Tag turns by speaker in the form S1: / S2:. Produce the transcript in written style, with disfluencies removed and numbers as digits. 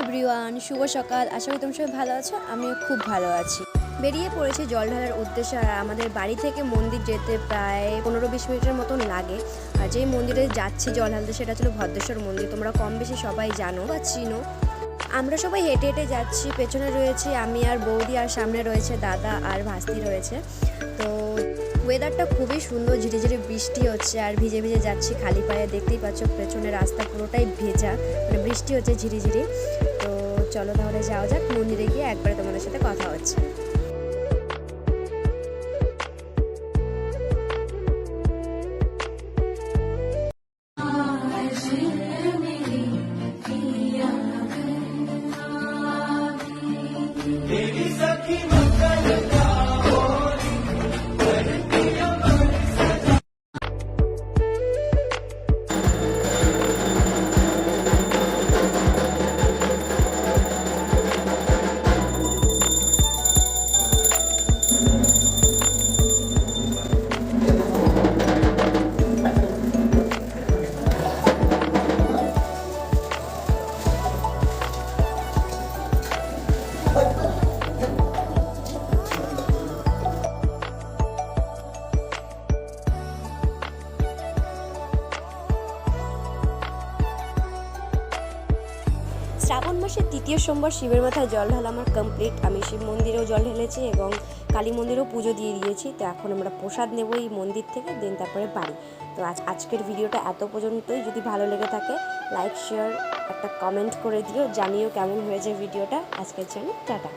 S1: Everyone, শুভ সকাল। আশা করি তোমরা সবাই ভালো আছো। আমিও খুব ভালো আছি। বেরিয়ে পড়েছি জল ঢালার উদ্দেশ্যে। আর আমাদের বাড়ি থেকে মন্দির যেতে প্রায় 15-20 মিনিটের মতন লাগে। আর যেই মন্দিরে যাচ্ছি জল ঢালতে সেটা ছিল ভদ্রেশ্বর মন্দির। তোমরা কম বেশি সবাই জানো বা চিনো। আমরা সবাই হেঁটে হেঁটে যাচ্ছি। পেছনে রয়েছি আমি আর বৌদি, আর সামনে রয়েছে দাদা আর ভাস্তি রয়েছে। তো ওয়েদারটা খুবই সুন্দর, ঝিরিঝিরি বৃষ্টি হচ্ছে আর ভিজে ভিজে যাচ্ছি খালি পায়ে। দেখতেই পাচ্ছ পেছনের রাস্তা পুরোটাই ভেজা, মানে বৃষ্টি হচ্ছে ঝিরিঝিরি। তো চলো তাহলে যাওয়া যাক, মন্দিরে গিয়ে একবারে তোমাদের সাথে কথা হচ্ছে। শ্রাবণ মাসের তৃতীয় সোমবার শিবের মাথায় জল ঢালা আমার কমপ্লিট। আমি শিব মন্দিরেও জল ঢেলেছি এবং কালী মন্দিরেও পুজো দিয়ে দিয়েছি। তো এখন আমরা প্রসাদ নেব এই মন্দির থেকে, দেন তারপরে বাড়ি। তো আজকের ভিডিওটা এত পর্যন্তই। যদি ভালো লেগে থাকে লাইক, শেয়ার, একটা কমেন্ট করে দিও, জানিও কেমন হয়েছে ভিডিওটা। আজকের জন্য টাটা।